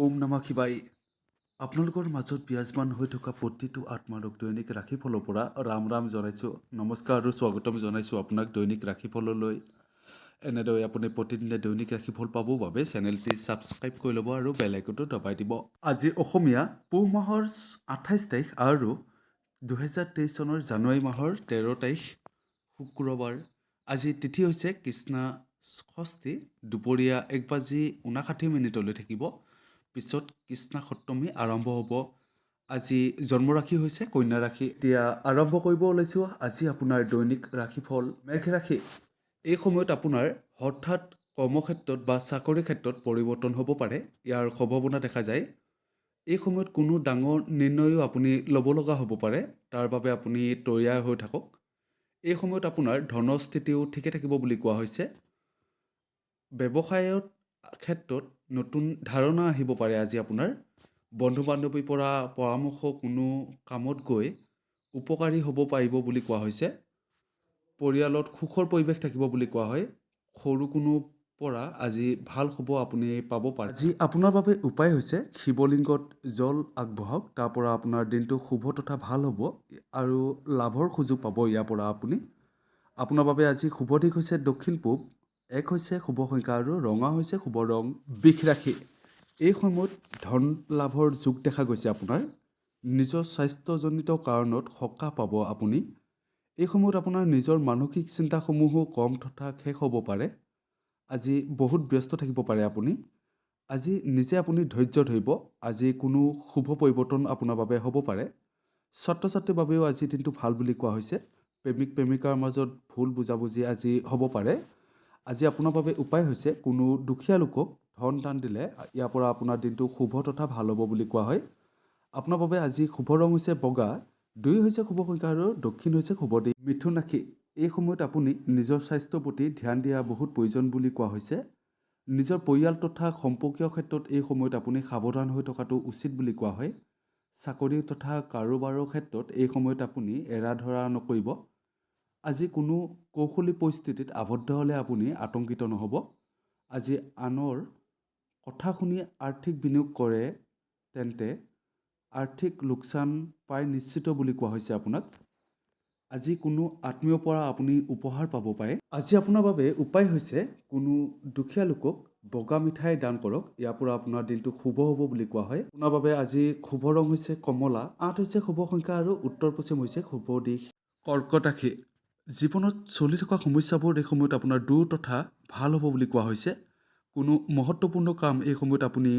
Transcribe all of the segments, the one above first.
ওম নমঃ শিৱায়। আপোনালোকৰ মাজত বিৰাজমান হৈ থকা প্ৰতিটো আত্মালোক দৈনিক ৰাশিফলৰ পৰা ৰাম ৰাম জনাইছোঁ। নমস্কাৰ আৰু স্বাগতম জনাইছোঁ আপোনাক দৈনিক ৰাশিফললৈ। এনেদৰে আপুনি প্ৰতিদিনে দৈনিক ৰাশিফল পাবৰ বাবে চেনেলটি ছাবস্ক্ৰাইব কৰি ল'ব আৰু বেল আইকনটো দবাই দিব। আজি অসমীয়া পুহ মাহৰ 28 তাৰিখ আৰু 2023 চনৰ জানুৱাৰী মাহৰ 13 তাৰিখ শুক্ৰবাৰ। আজি তিথি হৈছে কৃষ্ণা ষষ্ঠী। দুপৰীয়া 1:59 থাকিব। পিছত কৃষ্ণা সপ্তমী আৰম্ভ হ'ব। আজি জন্মৰাশি হৈছে কন্যা ৰাশি। এতিয়া আৰম্ভ কৰিব ওলাইছোঁ আজি আপোনাৰ দৈনিক ৰাশিফল। মেঘ ৰাশি। এই সময়ত আপোনাৰ হঠাৎ কৰ্মক্ষেত্ৰত বা চাকৰি ক্ষেত্ৰত পৰিৱৰ্তন হ'ব পাৰে, ইয়াৰ সম্ভাৱনা দেখা যায়। এই সময়ত কোনো ডাঙৰ নিৰ্ণয়ো আপুনি ল'ব লগা হ'ব পাৰে, তাৰ বাবে আপুনি তৈয়াৰ হৈ থাকক। এই সময়ত আপোনাৰ ধনৰ স্থিতিও ঠিকে থাকিব বুলি কোৱা হৈছে। ব্যৱসায়ৰ ক্ষেত্ৰত নতুন ধাৰণা আহিব পাৰে আজি আপোনাৰ। বন্ধু বান্ধৱীৰ পৰা পৰামৰ্শ কোনো কামত গৈ উপকাৰী হ'ব পাৰিব বুলি কোৱা হৈছে। পৰিয়ালত সুখৰ পৰিৱেশ থাকিব বুলি কোৱা হয়। সৰু কোনো পৰা আজি ভাল খবৰ আপুনি পাব পাৰে। আজি আপোনাৰ বাবে উপায় হৈছে শিৱলিংগত জল আগবঢ়াওক, তাৰ পৰা আপোনাৰ দিনটো শুভ তথা ভাল হ'ব আৰু লাভৰ সুযোগ পাব ইয়াৰ পৰা আপুনি। আপোনাৰ বাবে আজি শুভ দিশ হৈছে দক্ষিণ পূব, 1 হৈছে শুভ সংখ্যা আৰু ৰঙা হৈছে শুভ ৰং। বৃষ ৰাশি। এই সময়ত ধন লাভৰ যোগ দেখা গৈছে আপোনাৰ। নিজৰ স্বাস্থ্যজনিত কাৰণত সকাহ পাব আপুনি। এই সময়ত আপোনাৰ নিজৰ মানসিক চিন্তাসমূহো কম তথা শেষ হ'ব পাৰে। আজি বহুত ব্যস্ত থাকিব পাৰে আপুনি। আজি নিজে আপুনি ধৈৰ্য ধৰিব। আজি কোনো শুভ পৰিৱৰ্তন আপোনাৰ বাবে হ'ব পাৰে। ছাত্ৰ ছাত্ৰীৰ বাবেও আজি দিনটো ভাল বুলি কোৱা হৈছে। প্ৰেমিক প্ৰেমিকাৰ মাজত ভুল বুজাবুজি আজি হ'ব পাৰে। আজি আপোনাৰ বাবে উপায় হৈছে কোনো দুখীয়া লোকক ধন দান দিলে ইয়াৰ পৰা আপোনাৰ দিনটো শুভ তথা ভাল হ'ব বুলি কোৱা হয়। আপোনাৰ বাবে আজি শুভ ৰং হৈছে বগা, 2 হৈছে শুভ সংখ্যা আৰু দক্ষিণ হৈছে শুভ দিশ। মিথুন ৰাশি। এই সময়ত আপুনি নিজৰ স্বাস্থ্যৰ প্ৰতি ধ্যান দিয়া বহুত প্ৰয়োজন বুলি কোৱা হৈছে। নিজৰ পৰিয়াল তথা সম্পৰ্কীয় ক্ষেত্ৰত এই সময়ত আপুনি সাৱধান হৈ থকাটো উচিত বুলি কোৱা হয়। চাকৰি তথা কাৰোবাৰৰ ক্ষেত্ৰত এই সময়ত আপুনি এৰা ধৰা নকৰিব। আজি কোনো কৌশলী পৰিস্থিতিত আবদ্ধ হ'লে আপুনি আতংকিত নহ'ব। আজি আনৰ কথা শুনি আৰ্থিক বিনিয়োগ কৰে তেন্তে আৰ্থিক লোকচান প্ৰায় নিশ্চিত বুলি কোৱা হৈছে আপোনাক। আজি কোনো আত্মীয়ৰ পৰা আপুনি উপহাৰ পাব পাৰে। আজি আপোনাৰ বাবে উপায় হৈছে কোনো দুখীয়া লোকক বগা মিঠাই দান কৰক, ইয়াৰ পৰা আপোনাৰ দিনটো শুভ হ'ব বুলি কোৱা হয়। আপোনাৰ বাবে আজি শুভ ৰং হৈছে কমলা, 8 হৈছে শুভ সংখ্যা আৰু উত্তৰ পশ্চিম হৈছে শুভ দিশ। কৰ্কট ৰাশি। জীৱনত চলি থকা সমস্যাবোৰ এই সময়ত আপোনাৰ দূৰ তথা ভাল হ'ব বুলি কোৱা হৈছে। কোনো মহত্বপূৰ্ণ কাম এই সময়ত আপুনি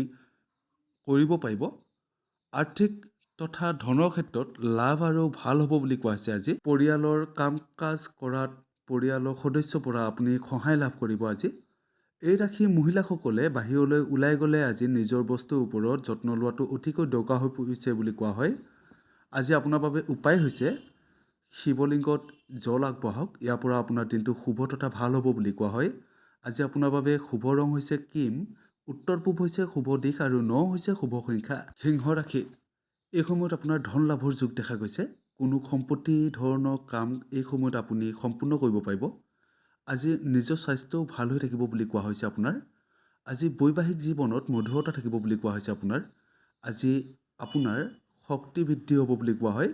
কৰিব পাৰিব। আৰ্থিক তথা ধনৰ ক্ষেত্ৰত লাভ আৰু ভাল হ'ব বুলি কোৱা হৈছে আজি। পৰিয়ালৰ কাম কাজ কৰাত পৰিয়ালৰ সদস্যৰ পৰা আপুনি সহায় লাভ কৰিব আজি। এই ৰাশি মহিলাসকলে বাহিৰলৈ ওলাই গ'লে আজি নিজৰ বস্তুৰ ওপৰত যত্ন লোৱাটো অতিকৈ দৰকাৰ হৈ পৰিছে বুলি কোৱা হয়। আজি আপোনাৰ বাবে উপায় হৈছে শিৱলিংগত জল আগবঢ়াওক, ইয়াৰ পৰা আপোনাৰ দিনটো শুভ তথা ভাল হ'ব বুলি কোৱা হয়। আজি আপোনাৰ বাবে শুভ ৰং হৈছে ক্ৰীম, উত্তৰ পূব হৈছে শুভ দিশ আৰু 9 হৈছে শুভ সংখ্যা। সিংহ ৰাশি। এই সময়ত আপোনাৰ ধন লাভৰ যোগ দেখা গৈছে। কোনো সম্পত্তি ধৰণৰ কাম এই সময়ত আপুনি সম্পূৰ্ণ কৰিব পাৰিব। আজি নিজৰ স্বাস্থ্যও ভাল হৈ থাকিব বুলি কোৱা হৈছে আপোনাৰ। আজি বৈবাহিক জীৱনত মধুৰতা থাকিব বুলি কোৱা হৈছে আপোনাৰ। আজি আপোনাৰ শক্তি বৃদ্ধি হ'ব বুলি কোৱা হয়।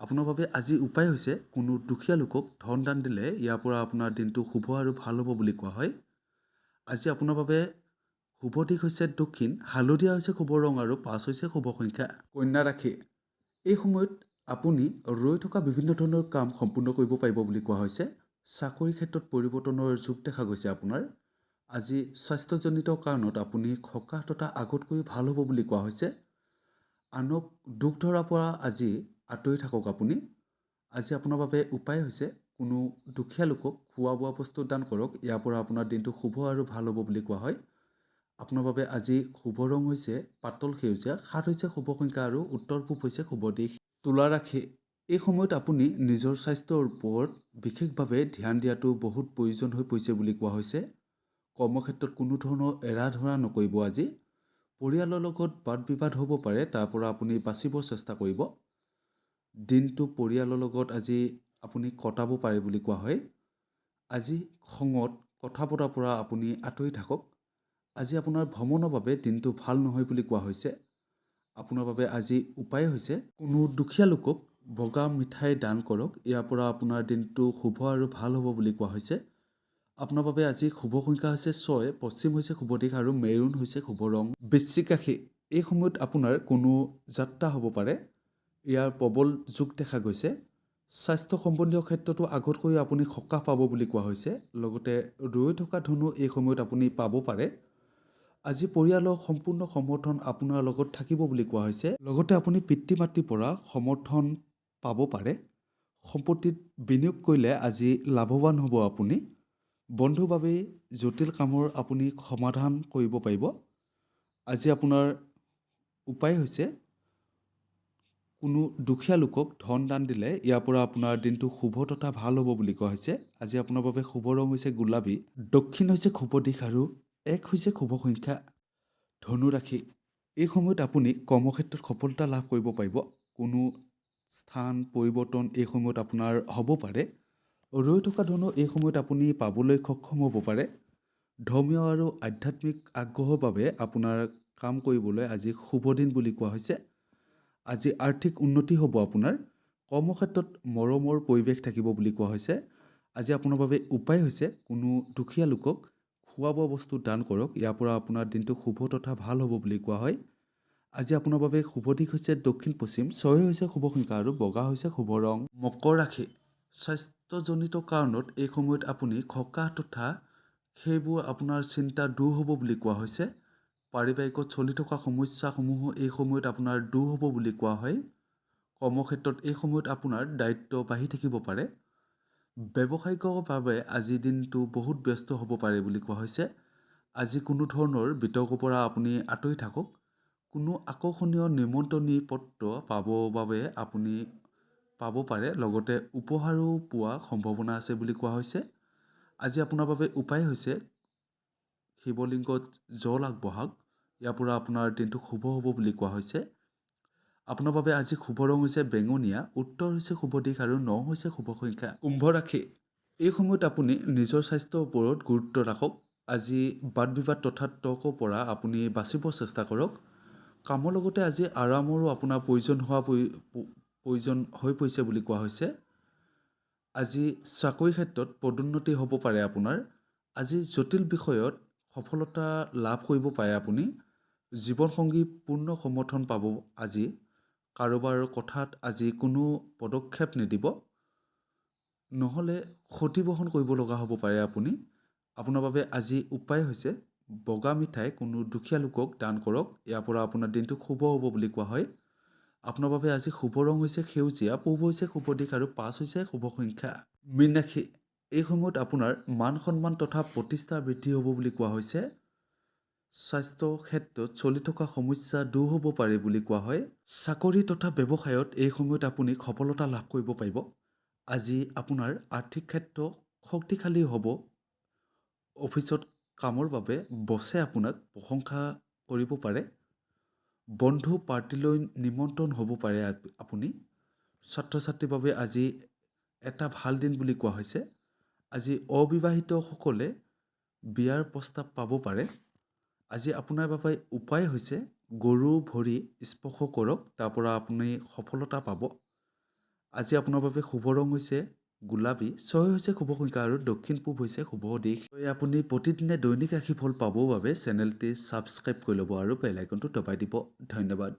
আপোনাৰ বাবে আজি উপায় হৈছে কোনো দুখীয়া লোকক ধন দান দিলে ইয়াৰ পৰা আপোনাৰ দিনটো শুভ আৰু ভাল হ'ব বুলি কোৱা হয়। আজি আপোনাৰ বাবে শুভ দিশ হৈছে দক্ষিণ, হালধীয়া হৈছে শুভ ৰং আৰু 5 হৈছে শুভ সংখ্যা। কন্যা ৰাশি। এই সময়ত আপুনি ৰৈ থকা বিভিন্ন ধৰণৰ কাম সম্পূৰ্ণ কৰিব পাৰিব বুলি কোৱা হৈছে। চাকৰি ক্ষেত্ৰত পৰিৱৰ্তনৰ যোগ দেখা গৈছে আপোনাৰ। আজি স্বাস্থ্যজনিত কাৰণত আপুনি সকাহ তথা আগতকৈ ভাল হ'ব বুলি কোৱা হৈছে। আনক দুখ ধৰাৰ পৰা আজি আঁতৰি থাকক আপুনি। আজি আপোনাৰ বাবে উপায় হৈছে কোনো দুখীয়া লোকক খোৱা বোৱা বস্তু দান কৰক, ইয়াৰ পৰা আপোনাৰ দিনটো শুভ আৰু ভাল হ'ব বুলি কোৱা হয়। আপোনাৰ বাবে আজি শুভ ৰং হৈছে পাতল সেউজীয়া, 7 হৈছে শুভ সংখ্যা আৰু উত্তৰ পূব হৈছে শুভ দিশ। তুলা ৰাশি। এই সময়ত আপুনি নিজৰ স্বাস্থ্যৰ ওপৰত বিশেষভাৱে ধ্যান দিয়াটো বহুত প্ৰয়োজন হৈ পৰিছে বুলি কোৱা হৈছে। কৰ্মক্ষেত্ৰত কোনো ধৰণৰ এৰা ধৰা নকৰিব আজি। পৰিয়ালৰ লগত বাদ বিবাদ হ'ব পাৰে, তাৰ পৰা আপুনি বাচিব চেষ্টা কৰিব। দিনটো পৰিয়ালৰ লগত আজি আপুনি কটাব পাৰে বুলি কোৱা হয়। আজি খঙত কথা পতাৰ পৰা আপুনি আঁতৰি থাকক। আজি আপোনাৰ ভ্ৰমণৰ বাবে দিনটো ভাল নহয় বুলি কোৱা হৈছে। আপোনাৰ বাবে আজি উপায় হৈছে কোনো দুখীয়া লোকক বগা মিঠাই দান কৰক। ইয়াৰ পৰা আপোনাৰ দিনটো শুভ আৰু ভাল হ'ব বুলি কোৱা হৈছে। আপোনাৰ বাবে আজি শুভ সংখ্যা হৈছে 6, পশ্চিম হৈছে শুভ দিশ আৰু মেৰুন হৈছে শুভ ৰং। বৃশ্চিক ৰাশি, এই সময়ত আপোনাৰ কোনো যাত্ৰা হ'ব পাৰে। ইয়াৰ প্ৰবল যোগ দেখা গৈছে। স্বাস্থ্য সম্বন্ধীয় ক্ষেত্ৰতো আগতকৈ আপুনি সকাহ পাব বুলি কোৱা হৈছে। লগতে ৰৈ থকা ধনো এই সময়ত আপুনি পাব পাৰে। আজি পৰিয়ালৰ সম্পূৰ্ণ সমৰ্থন আপোনাৰ লগত থাকিব বুলি কোৱা হৈছে। লগতে আপুনি পিতৃ মাতৃৰ পৰা সমৰ্থন পাব পাৰে। সম্পত্তিত বিনিয়োগ কৰিলে আজি লাভৱান হ'ব আপুনি। বন্ধুৰ বাবে জটিল কামৰ আপুনি সমাধান কৰিব পাৰিব। আজি আপোনাৰ উপায় হৈছে কোনো দুখীয়া লোকক ধন দান দিলে ইয়াৰ পৰা আপোনাৰ দিনটো শুভ তথা ভাল হ'ব বুলি কোৱা হৈছে। আজি আপোনাৰ বাবে শুভ ৰং হৈছে গোলাপী। দক্ষিণ হৈছে শুভ দিশ আৰু 1 হৈছে শুভ সংখ্যা। ধনু ৰাশি, এই সময়ত আপুনি কৰ্মক্ষেত্ৰত সফলতা লাভ কৰিব পাৰিব। কোনো স্থান পৰিৱৰ্তন এই সময়ত আপোনাৰ হ'ব পাৰে। ৰৈ থকা ধনো এই সময়ত আপুনি পাবলৈ সক্ষম হ'ব পাৰে। ধৰ্মীয় আৰু আধ্যাত্মিক আগ্ৰহৰ বাবে আপোনাৰ কাম কৰিবলৈ আজি শুভ দিন বুলি কোৱা হৈছে। আজি আৰ্থিক উন্নতি হ'ব আপোনাৰ। কৰ্মক্ষেত্ৰত মৰমৰ পৰিৱেশ থাকিব বুলি কোৱা হৈছে। আজি আপোনাৰ বাবে উপায় হৈছে কোনো দুখীয়া লোকক খোৱা বোৱা বস্তু দান কৰক। ইয়াৰ পৰা আপোনাৰ দিনটো শুভ তথা ভাল হ'ব বুলি কোৱা হয়। আজি আপোনাৰ বাবে শুভ দিশ হৈছে দক্ষিণ পশ্চিম, 6 হৈছে শুভ সংখ্যা আৰু বগা হৈছে শুভ ৰং। মকৰ ৰাশি, স্বাস্থ্যজনিত কাৰণত এই সময়ত আপুনি সকাহ তথা সেইবোৰ আপোনাৰ চিন্তা দূৰ হ'ব বুলি কোৱা হৈছে। পাৰিবাৰিকত চলি থকা সমস্যাসমূহো এই সময়ত আপোনাৰ দূৰ হ'ব বুলি কোৱা হয়। কৰ্মক্ষেত্ৰত এই সময়ত আপোনাৰ দায়িত্ব বাঢ়ি থাকিব পাৰে। ব্যৱসায়িকৰ বাবে আজিৰ দিনটো বহুত ব্যস্ত হ'ব পাৰে বুলি কোৱা হৈছে। আজি কোনো ধৰণৰ বিতৰ্কৰ পৰা আপুনি আঁতৰি থাকক। কোনো আকৰ্ষণীয় নিমন্ত্ৰণী পত্ৰ পাবৰ বাবে আপুনি পাব পাৰে। লগতে উপহাৰো পোৱাৰ সম্ভাৱনা আছে বুলি কোৱা হৈছে। আজি আপোনাৰ বাবে উপায় হৈছে শিৱলিংগত জল আগবঢ়াওক। ইয়াৰ পৰা আপোনাৰ দিনটো শুভ হ'ব বুলি কোৱা হৈছে। আপোনাৰ বাবে আজি শুভ ৰং হৈছে বেঙুনীয়া। উত্তৰ হৈছে শুভ দিশ আৰু 9 হৈছে শুভ সংখ্যা। কুম্ভ ৰাশি, এই সময়ত আপুনি নিজৰ স্বাস্থ্যৰ ওপৰত গুৰুত্ব ৰাখক। আজি বাদ বিবাদ তথা তৰ্কৰ পৰা আপুনি বাচিব চেষ্টা কৰক। কামৰ লগতে আজি আৰামৰো আপোনাৰ প্ৰয়োজন হৈ পৰিছে বুলি কোৱা হৈছে। আজি চাকৰি ক্ষেত্ৰত পদোন্নতি হ'ব পাৰে আপোনাৰ। আজি জটিল বিষয়ত সফলতা লাভ কৰিব পাৰে আপুনি। জীৱনসংগী পূৰ্ণ সমৰ্থন পাব আজি। কাৰোবাৰ কথাত আজি কোনো পদক্ষেপ নিদিব, নহ'লে ক্ষতি বহন কৰিব লগা হ'ব পাৰে আপুনি। আপোনাৰ বাবে আজি উপায় হৈছে বগা মিঠাই কোনো দুখীয়া লোকক দান কৰক। ইয়াৰ পৰা আপোনাৰ দিনটো শুভ হ'ব বুলি কোৱা হয়। আপোনাৰ বাবে আজি শুভ ৰং হৈছে সেউজীয়া, পূব হৈছে শুভ দিশ আৰু 5 হৈছে শুভ সংখ্যা। মীন ৰাশি, এই সময়ত আপোনাৰ মান সন্মান তথা প্ৰতিষ্ঠা বৃদ্ধি হ'ব বুলি কোৱা হৈছে। স্বাস্থ্য ক্ষেত্ৰত চলি থকা সমস্যা দূৰ হ'ব পাৰে বুলি কোৱা হয়। চাকৰি তথা ব্যৱসায়ত এই সময়ত আপুনি সফলতা লাভ কৰিব পাৰিব। আজি আপোনাৰ আৰ্থিক ক্ষেত্ৰ শক্তিশালী হ'ব। অফিচত কামৰ বাবে বছে আপোনাক প্ৰশংসা কৰিব পাৰে। বন্ধু পাৰ্টিলৈ নিমন্ত্ৰণ হ'ব পাৰে আপুনি। ছাত্ৰ ছাত্ৰীৰ বাবে আজি এটা ভাল দিন বুলি কোৱা হৈছে। আজি অবিবাহিতসকলে বিয়াৰ প্ৰস্তাৱ পাব পাৰে। আজি আপোনাৰ বাবে উপায় হৈছে গৰু ভৰি স্পৰ্শ কৰক। তাৰ পৰা আপুনি সফলতা পাব। আজি আপোনাৰ বাবে শুভ ৰং হৈছে গোলাপী, 6 হৈছে শুভ সংখ্যা আৰু দক্ষিণ পূব হৈছে শুভ দিশ। আপুনি প্ৰতিদিনে দৈনিক ৰাশিফল পাবৰ বাবে চেনেলটি ছাবস্ক্ৰাইব কৰি ল'ব আৰু বেল আইকনটো দবাই দিব। ধন্যবাদ।